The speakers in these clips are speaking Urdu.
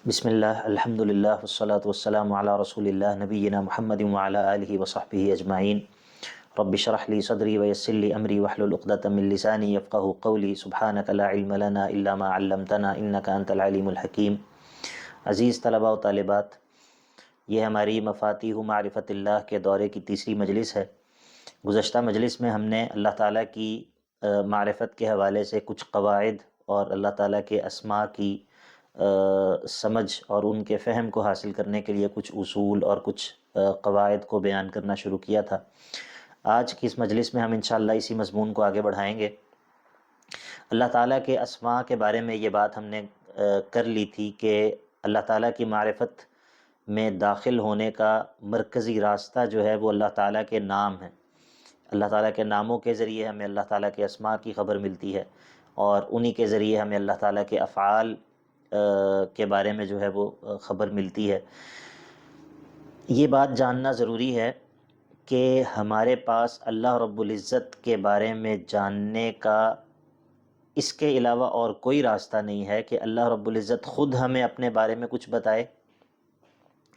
بسم اللہ الحمد للہ والصلاة والسلام علی رسول اللہ نبینا محمد وعلی آلہ وصحبہ اجمعین۔ رب اشرح لی صدری ویسر لی امری واحلل عقدۃ من لسانی یفقہوا قولی سبحانک لا علم لنا الا ما علمتنا انک انت العلیم الحکیم۔ عزیز طلباء و طالبات، یہ ہماری مفاتیح معرفت اللہ کے دورے کی تیسری مجلس ہے۔ گزشتہ مجلس میں ہم نے اللہ تعالیٰ کی معرفت کے حوالے سے کچھ قواعد اور اللہ تعالیٰ کے اسماء کی سمجھ اور ان کے فہم کو حاصل کرنے کے لیے کچھ اصول اور کچھ قواعد کو بیان کرنا شروع کیا تھا۔ آج کی اس مجلس میں ہم انشاءاللہ اسی مضمون کو آگے بڑھائیں گے۔ اللہ تعالیٰ کے اسماء کے بارے میں یہ بات ہم نے کر لی تھی کہ اللہ تعالیٰ کی معرفت میں داخل ہونے کا مرکزی راستہ جو ہے وہ اللہ تعالیٰ کے نام ہے۔ اللہ تعالیٰ کے ناموں کے ذریعے ہمیں اللہ تعالیٰ کے اسماء کی خبر ملتی ہے، اور انہی کے ذریعے ہمیں اللہ تعالیٰ کے افعال کے بارے میں جو ہے وہ خبر ملتی ہے۔ یہ بات جاننا ضروری ہے کہ ہمارے پاس اللہ رب العزت کے بارے میں جاننے کا اس کے علاوہ اور کوئی راستہ نہیں ہے کہ اللہ رب العزت خود ہمیں اپنے بارے میں کچھ بتائے،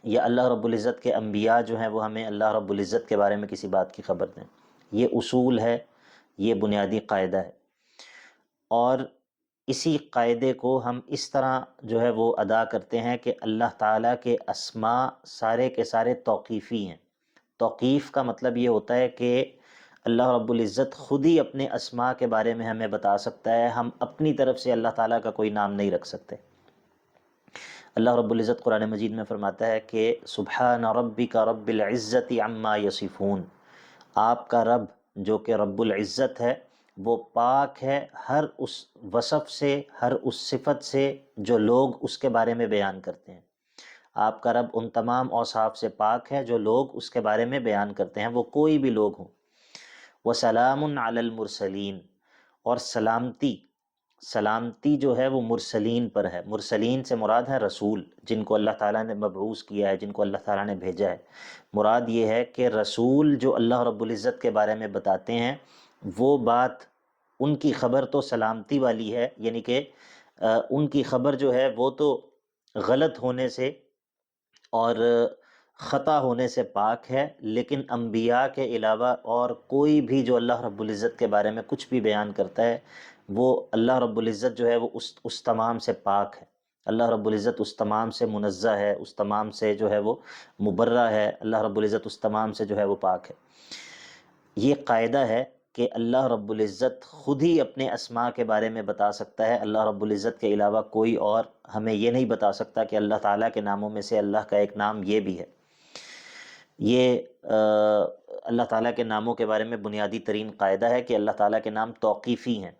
یا اللہ رب العزت کے انبیاء جو ہیں وہ ہمیں اللہ رب العزت کے بارے میں کسی بات کی خبر دیں۔ یہ اصول ہے، یہ بنیادی قاعدہ ہے، اور اسی قاعدے کو ہم اس طرح جو ہے وہ ادا کرتے ہیں کہ اللہ تعالیٰ کے اسماء سارے کے سارے توقیفی ہیں۔ توقیف کا مطلب یہ ہوتا ہے کہ اللہ رب العزت خود ہی اپنے اسماء کے بارے میں ہمیں بتا سکتا ہے، ہم اپنی طرف سے اللہ تعالیٰ کا کوئی نام نہیں رکھ سکتے۔ اللہ رب العزت قرآن مجید میں فرماتا ہے کہ سبحان ربک رب العزت عما یصفون، آپ کا رب جو کہ رب العزت ہے وہ پاک ہے ہر اس وصف سے، ہر اس صفت سے جو لوگ اس کے بارے میں بیان کرتے ہیں۔ آپ کا رب ان تمام اوصاف سے پاک ہے جو لوگ اس کے بارے میں بیان کرتے ہیں، وہ کوئی بھی لوگ ہوں۔ وَسَلَامٌ عَلَى الْمُرْسَلِينَ، اور سلامتی جو ہے وہ مرسلین پر ہے۔ مرسلین سے مراد ہے رسول، جن کو اللہ تعالیٰ نے مبعوث کیا ہے، جن کو اللہ تعالیٰ نے بھیجا ہے۔ مراد یہ ہے کہ رسول جو اللہ رب العزت کے بارے میں بتاتے ہیں وہ بات، ان کی خبر تو سلامتی والی ہے، یعنی کہ ان کی خبر جو ہے وہ تو غلط ہونے سے اور خطا ہونے سے پاک ہے، لیکن انبیاء کے علاوہ اور کوئی بھی جو اللہ رب العزت کے بارے میں کچھ بھی بیان کرتا ہے وہ اللہ رب العزت جو ہے وہ اس تمام سے پاک ہے۔ اللہ رب العزت اس تمام سے منزہ ہے، اس تمام سے جو ہے وہ مبرہ ہے، اللہ رب العزت اس تمام سے جو ہے وہ پاک ہے۔ یہ قاعدہ ہے کہ اللہ رب العزت خود ہی اپنے اسماء کے بارے میں بتا سکتا ہے، اللہ رب العزت کے علاوہ کوئی اور ہمیں یہ نہیں بتا سکتا کہ اللہ تعالیٰ کے ناموں میں سے اللہ کا ایک نام یہ بھی ہے۔ یہ اللہ تعالیٰ کے ناموں کے بارے میں بنیادی ترین قاعدہ ہے کہ اللہ تعالیٰ کے نام توقیفی ہیں۔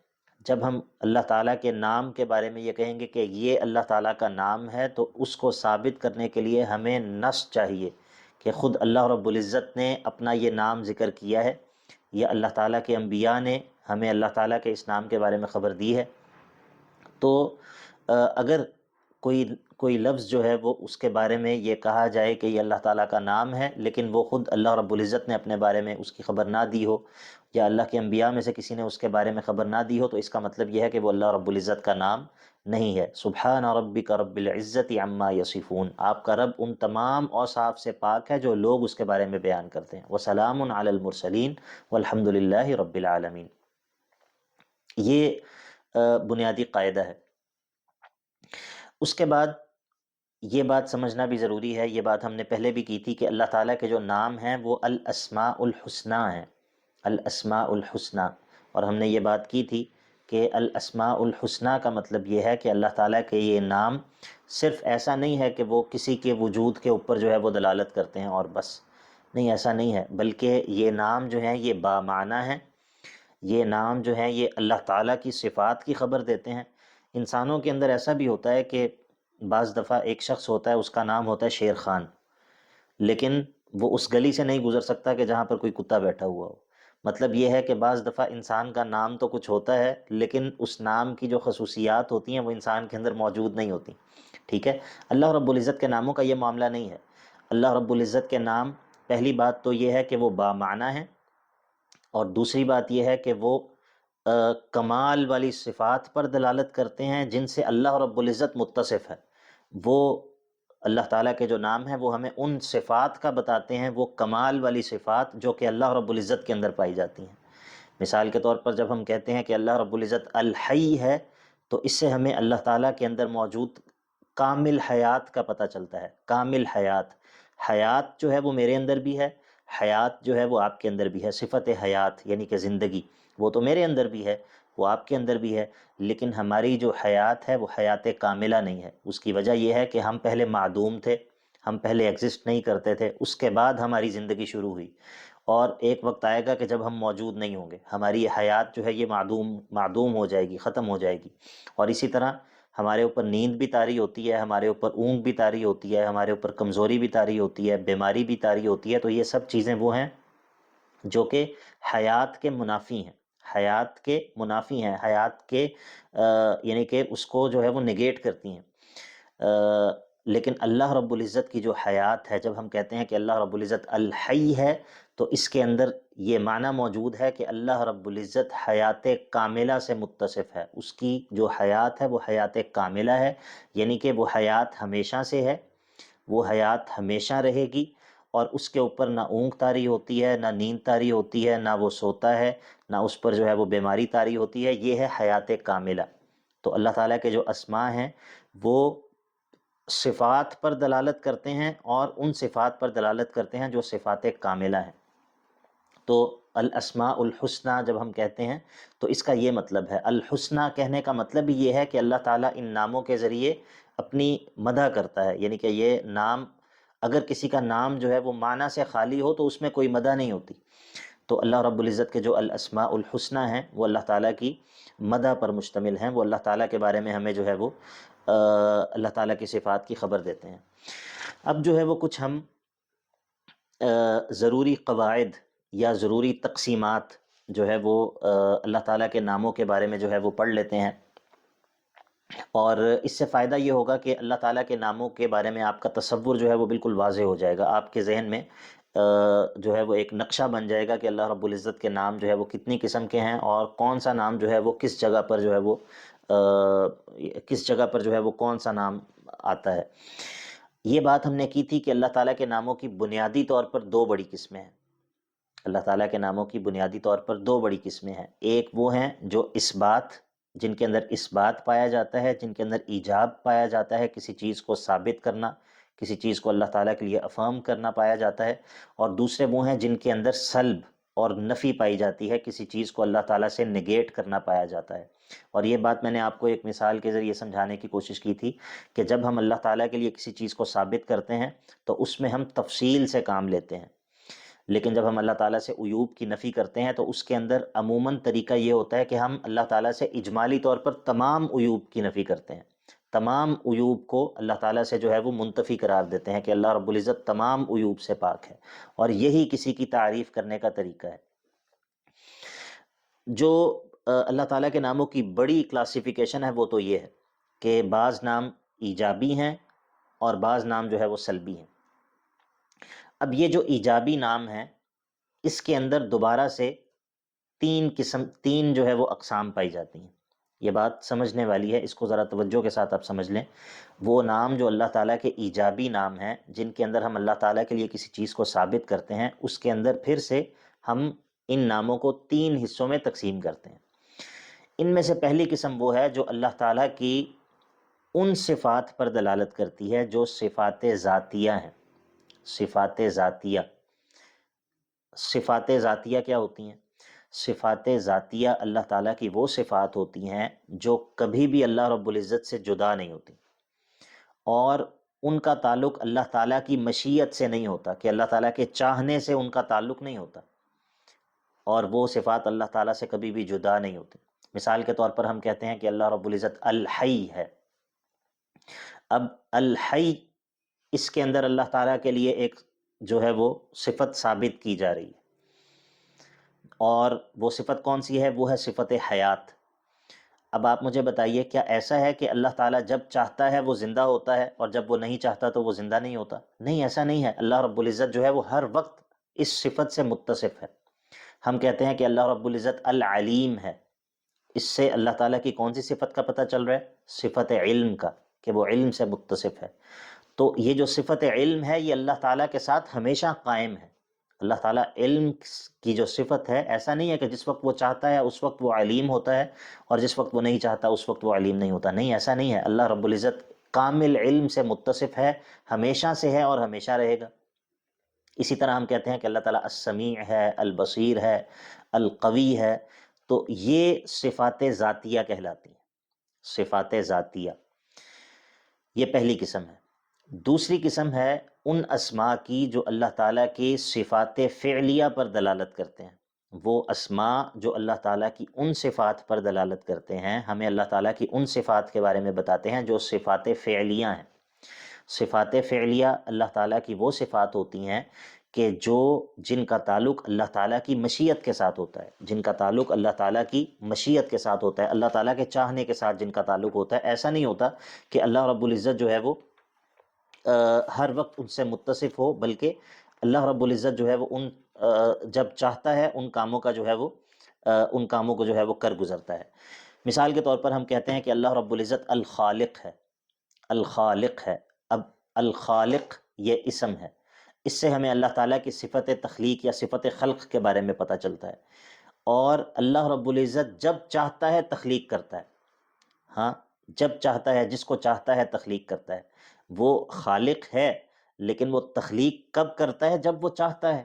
جب ہم اللہ تعالیٰ کے نام کے بارے میں یہ کہیں گے کہ یہ اللہ تعالیٰ کا نام ہے، تو اس کو ثابت کرنے کے لیے ہمیں نص چاہیے کہ خود اللہ رب العزت نے اپنا یہ نام ذکر کیا ہے، یا اللہ تعالیٰ کے انبیاء نے ہمیں اللہ تعالیٰ کے اس نام کے بارے میں خبر دی ہے۔ تو اگر کوئی لفظ جو ہے وہ اس کے بارے میں یہ کہا جائے کہ یہ اللہ تعالیٰ کا نام ہے، لیکن وہ خود اللہ رب العزت نے اپنے بارے میں اس کی خبر نہ دی ہو، یا اللہ کے انبیاء میں سے کسی نے اس کے بارے میں خبر نہ دی ہو، تو اس کا مطلب یہ ہے کہ وہ اللہ رب العزت کا نام نہیں ہے۔ سبحان ربک رب العزت عما یصفون، آپ کا رب ان تمام اوصاف سے پاک ہے جو لوگ اس کے بارے میں بیان کرتے ہیں۔ وسلام علی المرسلین والحمد للہ رب العالمین۔ یہ بنیادی قاعدہ ہے۔ اس کے بعد یہ بات سمجھنا بھی ضروری ہے، یہ بات ہم نے پہلے بھی کی تھی کہ اللہ تعالیٰ کے جو نام ہیں وہ الاسماء الحسنی ہیں، الاسماء الحسنی۔ اور ہم نے یہ بات کی تھی کہ الاسماء الحسنی کا مطلب یہ ہے کہ اللہ تعالیٰ کے یہ نام صرف ایسا نہیں ہے کہ وہ کسی کے وجود کے اوپر جو ہے وہ دلالت کرتے ہیں اور بس، نہیں، ایسا نہیں ہے، بلکہ یہ نام جو ہیں یہ بامعنی ہیں۔ یہ نام جو ہیں یہ اللہ تعالیٰ کی صفات کی خبر دیتے ہیں۔ انسانوں کے اندر ایسا بھی ہوتا ہے کہ بعض دفعہ ایک شخص ہوتا ہے، اس کا نام ہوتا ہے شیر خان، لیکن وہ اس گلی سے نہیں گزر سکتا کہ جہاں پر کوئی کتا بیٹھا ہوا ہو۔ مطلب یہ ہے کہ بعض دفعہ انسان کا نام تو کچھ ہوتا ہے، لیکن اس نام کی جو خصوصیات ہوتی ہیں وہ انسان کے اندر موجود نہیں ہوتی، ٹھیک ہے۔ اللہ رب العزت کے ناموں کا یہ معاملہ نہیں ہے۔ اللہ رب العزت کے نام، پہلی بات تو یہ ہے کہ وہ بامعنی ہیں، اور دوسری بات یہ ہے کہ وہ کمال والی صفات پر دلالت کرتے ہیں جن سے اللہ رب العزت متصف ہے۔ وہ اللہ تعالیٰ کے جو نام ہیں وہ ہمیں ان صفات کا بتاتے ہیں، وہ کمال والی صفات جو کہ اللہ رب العزت کے اندر پائی جاتی ہیں۔ مثال کے طور پر جب ہم کہتے ہیں کہ اللہ رب العزت الحی ہے، تو اس سے ہمیں اللہ تعالیٰ کے اندر موجود کامل حیات کا پتہ چلتا ہے۔ کامل حیات، حیات جو ہے وہ میرے اندر بھی ہے، حیات جو ہے وہ آپ کے اندر بھی ہے۔ صفت حیات یعنی کہ زندگی، وہ تو میرے اندر بھی ہے، وہ آپ کے اندر بھی ہے، لیکن ہماری جو حیات ہے وہ حیات کاملہ نہیں ہے۔ اس کی وجہ یہ ہے کہ ہم پہلے معدوم تھے، ہم پہلے ایگزسٹ نہیں کرتے تھے، اس کے بعد ہماری زندگی شروع ہوئی، اور ایک وقت آئے گا کہ جب ہم موجود نہیں ہوں گے، ہماری یہ حیات جو ہے یہ معدوم ہو جائے گی، ختم ہو جائے گی۔ اور اسی طرح ہمارے اوپر نیند بھی طاری ہوتی ہے، ہمارے اوپر اونگ بھی طاری ہوتی ہے، ہمارے اوپر کمزوری بھی طاری ہوتی ہے، بیماری بھی طاری ہوتی ہے۔ تو یہ سب چیزیں وہ ہیں جو کہ حیات کے منافی ہیں، حیات کے منافی ہیں، حیات کے یعنی کہ اس کو جو ہے وہ نگیٹ کرتی ہیں۔ لیکن اللہ رب العزت کی جو حیات ہے، جب ہم کہتے ہیں کہ اللہ رب العزت الحی ہے، تو اس کے اندر یہ معنی موجود ہے کہ اللہ رب العزت حیات کاملہ سے متصف ہے۔ اس کی جو حیات ہے وہ حیات کاملہ ہے، یعنی کہ وہ حیات ہمیشہ سے ہے، وہ حیات ہمیشہ رہے گی، اور اس کے اوپر نہ اونگ طاری ہوتی ہے، نہ نیند طاری ہوتی ہے، نہ وہ سوتا ہے، نہ اس پر جو ہے وہ بیماری طاری ہوتی ہے۔ یہ ہے حیات کاملہ۔ تو اللہ تعالیٰ کے جو اسماء ہیں وہ صفات پر دلالت کرتے ہیں، اور ان صفات پر دلالت کرتے ہیں جو صفات کاملہ ہیں۔ تو الاسماء الحسنہ جب ہم کہتے ہیں تو اس کا یہ مطلب ہے۔ الحسنہ کہنے کا مطلب یہ ہے کہ اللہ تعالیٰ ان ناموں کے ذریعے اپنی مدح کرتا ہے، یعنی کہ یہ نام، اگر کسی کا نام جو ہے وہ معنی سے خالی ہو تو اس میں کوئی مدح نہیں ہوتی۔ تو اللہ رب العزت کے جو الاسماء الحسنہ ہیں وہ اللہ تعالیٰ کی مدح پر مشتمل ہیں، وہ اللہ تعالیٰ کے بارے میں ہمیں جو ہے وہ اللہ تعالیٰ کی صفات کی خبر دیتے ہیں۔ اب جو ہے وہ کچھ ہم ضروری قواعد یا ضروری تقسیمات جو ہے وہ اللہ تعالیٰ کے ناموں کے بارے میں جو ہے وہ پڑھ لیتے ہیں، اور اس سے فائدہ یہ ہوگا کہ اللہ تعالیٰ کے ناموں کے بارے میں آپ کا تصور جو ہے وہ بالکل واضح ہو جائے گا، آپ کے ذہن میں جو ہے وہ ایک نقشہ بن جائے گا کہ اللہ رب العزت کے نام جو ہے وہ کتنی قسم کے ہیں، اور کون سا نام جو ہے وہ کس جگہ پر جو ہے وہ کس جگہ پر جو ہے وہ کون سا نام آتا ہے۔ یہ بات ہم نے کی تھی کہ اللہ تعالیٰ کے ناموں کی بنیادی طور پر دو بڑی قسمیں ہیں۔ اللہ تعالیٰ کے ناموں کی بنیادی طور پر دو بڑی قسمیں ہیں۔ ایک وہ ہیں جو اثبات، جن کے اندر اثبات پایا جاتا ہے، جن کے اندر ایجاب پایا جاتا ہے، کسی چیز کو ثابت کرنا، کسی چیز کو اللہ تعالیٰ کے لیے افرم کرنا پایا جاتا ہے۔ اور دوسرے وہ ہیں جن کے اندر سلب اور نفی پائی جاتی ہے، کسی چیز کو اللہ تعالیٰ سے نگیٹ کرنا پایا جاتا ہے۔ اور یہ بات میں نے آپ کو ایک مثال کے ذریعے سمجھانے کی کوشش کی تھی کہ جب ہم اللہ تعالیٰ کے لیے کسی چیز کو ثابت کرتے ہیں تو اس میں ہم تفصیل سے کام لیتے ہیں، لیکن جب ہم اللہ تعالیٰ سے عیوب کی نفی کرتے ہیں تو اس کے اندر عموماً طریقہ یہ ہوتا ہے کہ ہم اللہ تعالیٰ سے اجمالی طور پر تمام عیوب کی نفی کرتے ہیں، تمام عیوب کو اللہ تعالیٰ سے جو ہے وہ منتفی قرار دیتے ہیں کہ اللہ رب العزت تمام عیوب سے پاک ہے، اور یہی کسی کی تعریف کرنے کا طریقہ ہے۔ جو اللہ تعالیٰ کے ناموں کی بڑی کلاسیفیکیشن ہے وہ تو یہ ہے کہ بعض نام ایجابی ہیں اور بعض نام جو ہے وہ سلبی ہیں۔ اب یہ جو ایجابی نام ہیں اس کے اندر دوبارہ سے تین جو ہے وہ اقسام پائی جاتی ہیں۔ یہ بات سمجھنے والی ہے، اس کو ذرا توجہ کے ساتھ آپ سمجھ لیں۔ وہ نام جو اللہ تعالیٰ کے ایجابی نام ہیں، جن کے اندر ہم اللہ تعالیٰ کے لیے کسی چیز کو ثابت کرتے ہیں، اس کے اندر پھر سے ہم ان ناموں کو تین حصوں میں تقسیم کرتے ہیں۔ ان میں سے پہلی قسم وہ ہے جو اللہ تعالیٰ کی ان صفات پر دلالت کرتی ہے جو صفات ذاتیہ ہیں۔ صفات ذاتیہ، صفات ذاتیہ کیا ہوتی ہیں؟ صفات ذاتیہ اللہ تعالیٰ کی وہ صفات ہوتی ہیں جو کبھی بھی اللہ رب العزت سے جدا نہیں ہوتی، اور ان کا تعلق اللہ تعالیٰ کی مشیت سے نہیں ہوتا، کہ اللہ تعالیٰ کے چاہنے سے ان کا تعلق نہیں ہوتا، اور وہ صفات اللہ تعالیٰ سے کبھی بھی جدا نہیں ہوتی۔ مثال کے طور پر ہم کہتے ہیں کہ اللہ رب العزت الحی ہے۔ اب الحی، اس کے اندر اللہ تعالیٰ کے لیے ایک جو ہے وہ صفت ثابت کی جا رہی ہے، اور وہ صفت کون سی ہے؟ وہ ہے صفت حیات۔ اب آپ مجھے بتائیے، کیا ایسا ہے کہ اللہ تعالیٰ جب چاہتا ہے وہ زندہ ہوتا ہے اور جب وہ نہیں چاہتا تو وہ زندہ نہیں ہوتا؟ نہیں، ایسا نہیں ہے۔ اللہ رب العزت جو ہے وہ ہر وقت اس صفت سے متصف ہے۔ ہم کہتے ہیں کہ اللہ رب العزت العلیم ہے، اس سے اللہ تعالیٰ کی کون سی صفت کا پتہ چل رہا ہے؟ صفت علم کا۔ کہ وہ علم سے متصف ہے۔ تو یہ جو صفت علم ہے یہ اللہ تعالیٰ کے ساتھ ہمیشہ قائم ہے۔ اللہ تعالیٰ علم کی جو صفت ہے، ایسا نہیں ہے کہ جس وقت وہ چاہتا ہے اس وقت وہ علیم ہوتا ہے اور جس وقت وہ نہیں چاہتا اس وقت وہ علیم نہیں ہوتا، نہیں، ایسا نہیں ہے۔ اللہ رب العزت کامل علم سے متصف ہے، ہمیشہ سے ہے اور ہمیشہ رہے گا۔ اسی طرح ہم کہتے ہیں کہ اللہ تعالیٰ السمیع ہے، البصیر ہے، القوی ہے، تو یہ صفات ذاتیہ کہلاتی ہیں، صفات ذاتیہ، یہ پہلی قسم ہے۔ دوسری قسم ہے ان اسماء کی جو اللہ تعالیٰ کی صفات فعلیہ پر دلالت کرتے ہیں۔ وہ اسماء جو اللہ تعالیٰ کی ان صفات پر دلالت کرتے ہیں، ہمیں اللہ تعالیٰ کی ان صفات کے بارے میں بتاتے ہیں جو صفات فعلیہ ہیں۔ صفات فعلیہ اللہ تعالیٰ کی وہ صفات ہوتی ہیں کہ جن کا تعلق اللہ تعالیٰ کی مشیت کے ساتھ ہوتا ہے، جن کا تعلق اللہ تعالیٰ کی مشیت کے ساتھ ہوتا ہے، اللہ تعالیٰ کے چاہنے کے ساتھ جن کا تعلق ہوتا ہے۔ ایسا نہیں ہوتا کہ اللہ رب العزت جو ہے وہ ہر وقت ان سے متصف ہو، بلکہ اللہ رب العزت جو ہے وہ جب چاہتا ہے ان کاموں کا جو ہے وہ ان کاموں کو جو ہے وہ کر گزرتا ہے۔ مثال کے طور پر ہم کہتے ہیں کہ اللہ رب العزت الخالق ہے، الخالق ہے۔ اب الخالق یہ اسم ہے، اس سے ہمیں اللہ تعالیٰ کی صفت تخلیق یا صفت خلق کے بارے میں پتہ چلتا ہے۔ اور اللہ رب العزت جب چاہتا ہے تخلیق کرتا ہے، ہاں، جب چاہتا ہے، جس کو چاہتا ہے تخلیق کرتا ہے۔ وہ خالق ہے لیکن وہ تخلیق کب کرتا ہے؟ جب وہ چاہتا ہے۔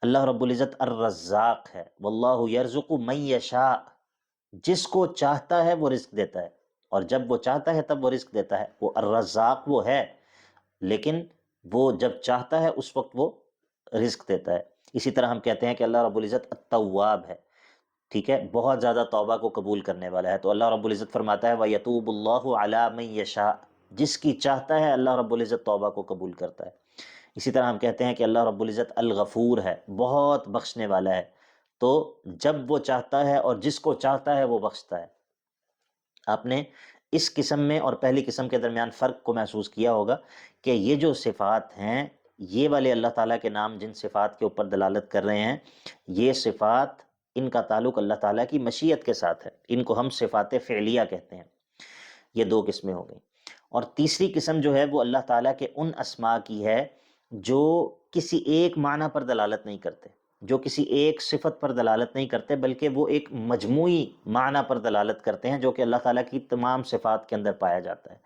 اللہ رب العزت الرزاق ہے، واللہ یرزق من یشاء، جس کو چاہتا ہے وہ رزق دیتا ہے، اور جب وہ چاہتا ہے تب وہ رزق دیتا ہے۔ وہ الرزاق وہ ہے، لیکن وہ جب چاہتا ہے اس وقت وہ رزق دیتا ہے۔ اسی طرح ہم کہتے ہیں کہ اللہ رب العزت التواب ہے، ٹھیک ہے، بہت زیادہ توبہ کو قبول کرنے والا ہے۔ تو اللہ رب العزت فرماتا ہے وَيَتُوبُ اللَّهُ عَلَىٰ مَن يَشَاءُ، جس کی چاہتا ہے اللہ رب العزت توبہ کو قبول کرتا ہے۔ اسی طرح ہم کہتے ہیں کہ اللہ رب العزت الغفور ہے، بہت بخشنے والا ہے، تو جب وہ چاہتا ہے اور جس کو چاہتا ہے وہ بخشتا ہے۔ آپ نے اس قسم میں اور پہلی قسم کے درمیان فرق کو محسوس کیا ہوگا کہ یہ جو صفات ہیں، یہ والے اللہ تعالیٰ کے نام جن صفات کے اوپر دلالت کر رہے ہیں، یہ صفات، ان کا تعلق اللہ تعالیٰ کی مشیت کے ساتھ ہے، ان کو ہم صفات فعلیہ کہتے ہیں۔ یہ دو قسمیں ہو گئیں۔ اور تیسری قسم جو ہے وہ اللہ تعالیٰ کے ان اسماء کی ہے جو کسی ایک معنی پر دلالت نہیں کرتے، جو کسی ایک صفت پر دلالت نہیں کرتے، بلکہ وہ ایک مجموعی معنی پر دلالت کرتے ہیں جو کہ اللہ تعالیٰ کی تمام صفات کے اندر پایا جاتا ہے۔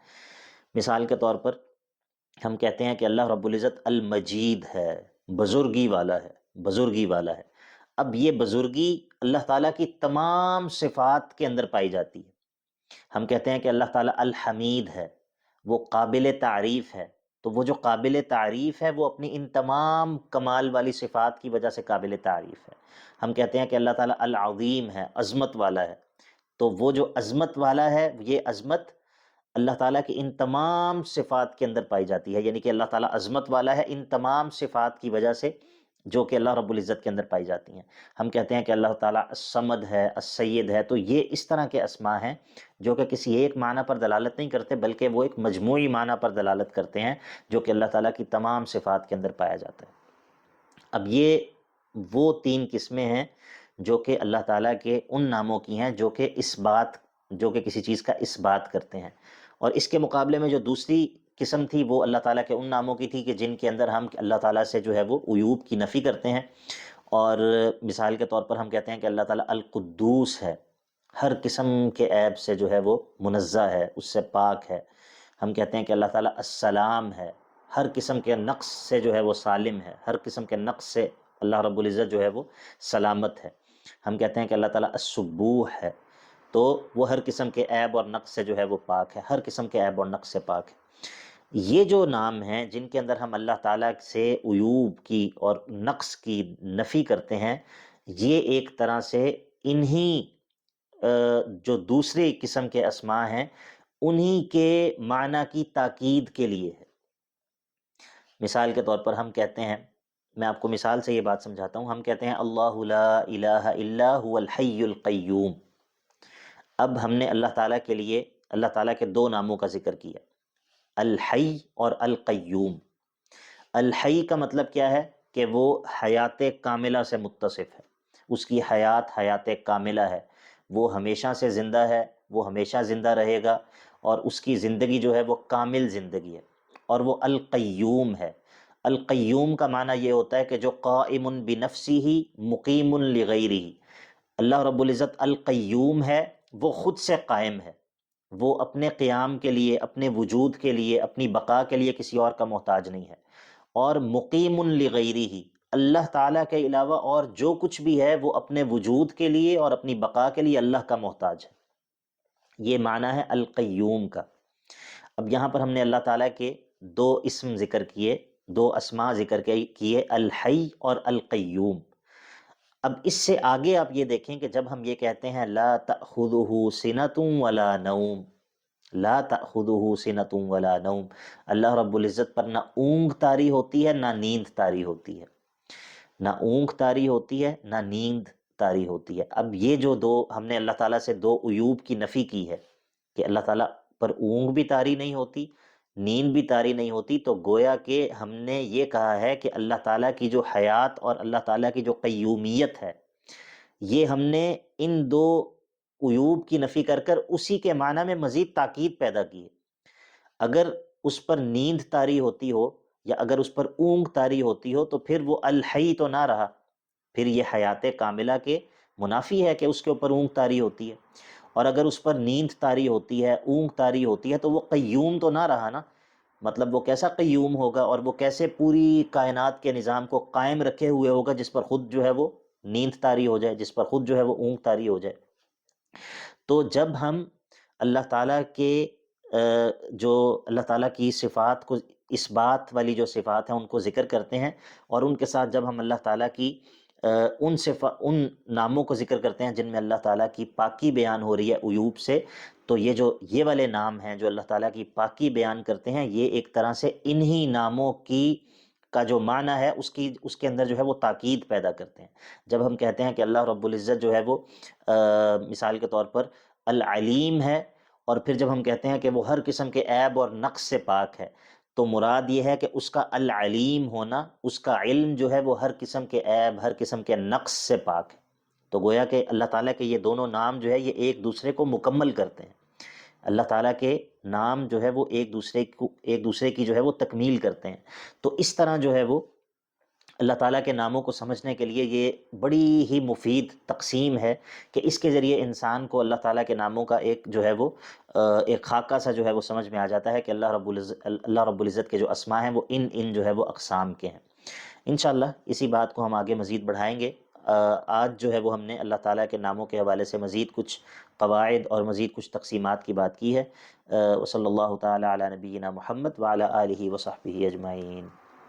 مثال کے طور پر ہم کہتے ہیں کہ اللہ رب العزت المجید ہے، بزرگی والا ہے، بزرگی والا ہے۔ اب یہ بزرگی اللہ تعالیٰ کی تمام صفات کے اندر پائی جاتی ہے۔ ہم کہتے ہیں کہ اللہ تعالیٰ الحمید ہے، وہ قابل تعریف ہے، تو وہ جو قابل تعریف ہے وہ اپنی ان تمام کمال والی صفات کی وجہ سے قابل تعریف ہے۔ ہم کہتے ہیں کہ اللہ تعالیٰ العظیم ہے، عظمت والا ہے، تو وہ جو عظمت والا ہے، یہ عظمت اللہ تعالیٰ کی ان تمام صفات کے اندر پائی جاتی ہے، یعنی کہ اللہ تعالیٰ عظمت والا ہے ان تمام صفات کی وجہ سے جو کہ اللہ رب العزت کے اندر پائی جاتی ہیں۔ ہم کہتے ہیں کہ اللہ تعالیٰ الصمد ہے، السید ہے، تو یہ اس طرح کے اسماء ہیں جو کہ کسی ایک معنی پر دلالت نہیں کرتے، بلکہ وہ ایک مجموعی معنی پر دلالت کرتے ہیں جو کہ اللہ تعالیٰ کی تمام صفات کے اندر پایا جاتا ہے۔ اب یہ وہ تین قسمیں ہیں جو کہ اللہ تعالیٰ کے ان ناموں کی ہیں جو کہ کسی چیز کا اس بات کرتے ہیں۔ اور اس کے مقابلے میں جو دوسری قسم تھی وہ اللہ تعالیٰ کے ان ناموں کی تھی کہ جن کے اندر ہم اللہ تعالیٰ سے جو ہے وہ عیوب کی نفی کرتے ہیں۔ اور مثال کے طور پر ہم کہتے ہیں کہ اللہ تعالیٰ القدوس ہے، ہر قسم کے عیب سے جو ہے وہ منزہ ہے، اس سے پاک ہے۔ ہم کہتے ہیں کہ اللہ تعالیٰ السلام ہے، ہر قسم کے نقص سے جو ہے وہ سالم ہے، ہر قسم کے نقص سے اللہ رب العزت جو ہے وہ سلامت ہے۔ ہم کہتے ہیں کہ اللہ تعالیٰ السبوح ہے، تو وہ ہر قسم کے عیب اور نقص سے جو ہے وہ پاک ہے، ہر قسم کے عیب اور نقص سے پاک ہے۔ یہ جو نام ہیں جن کے اندر ہم اللہ تعالیٰ سے عیوب کی اور نقص کی نفی کرتے ہیں، یہ ایک طرح سے انہی جو دوسری قسم کے اسماء ہیں انہی کے معنی کی تاکید کے لیے ہے۔ مثال کے طور پر ہم کہتے ہیں، میں آپ کو مثال سے یہ بات سمجھاتا ہوں، ہم کہتے ہیں اللہ لا الہ الا هو الحی القیوم۔ اب ہم نے اللہ تعالیٰ کے لیے اللہ تعالیٰ کے دو ناموں کا ذکر کیا، الحی اور القیوم۔ الحی کا مطلب کیا ہے کہ وہ حیات کاملہ سے متصف ہے، اس کی حیات کاملہ ہے، وہ ہمیشہ سے زندہ ہے، وہ ہمیشہ زندہ رہے گا، اور اس کی زندگی جو ہے وہ کامل زندگی ہے، اور وہ القیوم ہے۔ القیوم کا معنی یہ ہوتا ہے کہ جو قائم بنفسہ مقیم لغیرہ، اللہ رب العزت القیوم ہے، وہ خود سے قائم ہے، وہ اپنے قیام کے لیے، اپنے وجود کے لیے، اپنی بقا کے لیے کسی اور کا محتاج نہیں ہے۔ اور مقیم لغیرہ، اللہ تعالیٰ کے علاوہ اور جو کچھ بھی ہے وہ اپنے وجود کے لیے اور اپنی بقا کے لیے اللہ کا محتاج ہے۔ یہ معنی ہے القیوم کا۔ اب یہاں پر ہم نے اللہ تعالیٰ کے دو اسم ذکر کیے، دو اسماء ذکر کیے، الحی اور القیوم۔ اب اس سے آگے آپ یہ دیکھیں کہ جب ہم یہ کہتے ہیں لا تأخذہ سنۃ ولا نوم، لا تأخذہ سنۃ ولا نوم، اللہ رب العزت پر نہ اونگ طاری ہوتی ہے نہ نیند طاری ہوتی ہے، نہ اونگ طاری ہوتی ہے نہ نیند طاری ہوتی ہے۔ اب یہ جو دو ہم نے اللہ تعالیٰ سے دو عیوب کی نفی کی ہے کہ اللہ تعالیٰ پر اونگ بھی طاری نہیں ہوتی، نیند بھی طاری نہیں ہوتی، تو گویا کہ ہم نے یہ کہا ہے کہ اللہ تعالیٰ کی جو حیات اور اللہ تعالیٰ کی جو قیومیت ہے، یہ ہم نے ان دو عیوب کی نفی کر کر اسی کے معنی میں مزید تاکید پیدا کی ہے۔ اگر اس پر نیند طاری ہوتی ہو یا اگر اس پر اونگ طاری ہوتی ہو تو پھر وہ الحی تو نہ رہا، پھر یہ حیات کاملہ کے منافی ہے کہ اس کے اوپر اونگ طاری ہوتی ہے۔ اور اگر اس پر نیند طاری ہوتی ہے، اونگ طاری ہوتی ہے، تو وہ قیوم تو نہ رہا نا، مطلب وہ کیسا قیوم ہوگا اور وہ کیسے پوری کائنات کے نظام کو قائم رکھے ہوئے ہوگا جس پر خود جو ہے وہ نیند طاری ہو جائے، جس پر خود جو ہے وہ اونگ طاری ہو جائے۔ تو جب ہم اللہ تعالیٰ کے جو اللہ تعالیٰ کی صفات کو، اس بات والی جو صفات ہیں ان کو ذکر کرتے ہیں، اور ان کے ساتھ جب ہم اللہ تعالیٰ کی ان ناموں کو ذکر کرتے ہیں جن میں اللہ تعالیٰ کی پاکی بیان ہو رہی ہے عیوب سے، تو یہ والے نام ہیں جو اللہ تعالیٰ کی پاکی بیان کرتے ہیں، یہ ایک طرح سے انہی ناموں کا جو معنی ہے اس کے اندر جو ہے وہ تاکید پیدا کرتے ہیں۔ جب ہم کہتے ہیں کہ اللہ رب العزت جو ہے وہ مثال کے طور پر العلیم ہے، اور پھر جب ہم کہتے ہیں کہ وہ ہر قسم کے عیب اور نقص سے پاک ہے، تو مراد یہ ہے کہ اس کا العلیم ہونا، اس کا علم جو ہے وہ ہر قسم کے عیب، ہر قسم کے نقص سے پاک ہے۔ تو گویا کہ اللہ تعالیٰ کے یہ دونوں نام جو ہے یہ ایک دوسرے کو مکمل کرتے ہیں۔ اللہ تعالیٰ کے نام جو ہے وہ ایک دوسرے کی جو ہے وہ تکمیل کرتے ہیں۔ تو اس طرح جو ہے وہ اللہ تعالیٰ کے ناموں کو سمجھنے کے لیے یہ بڑی ہی مفید تقسیم ہے کہ اس کے ذریعے انسان کو اللہ تعالیٰ کے ناموں کا ایک جو ہے وہ ایک خاکہ سا جو ہے وہ سمجھ میں آ جاتا ہے کہ اللہ رب العزت کے جو اسماء ہیں وہ ان جو ہے وہ اقسام کے ہیں۔ انشاءاللہ اسی بات کو ہم آگے مزید بڑھائیں گے۔ آج جو ہے وہ ہم نے اللہ تعالیٰ کے ناموں کے حوالے سے مزید کچھ قواعد اور مزید کچھ تقسیمات کی بات کی ہے۔ وصلی اللہ تعالیٰ علی نبینا محمد وعلی آلہ وصحبہ اجمعین۔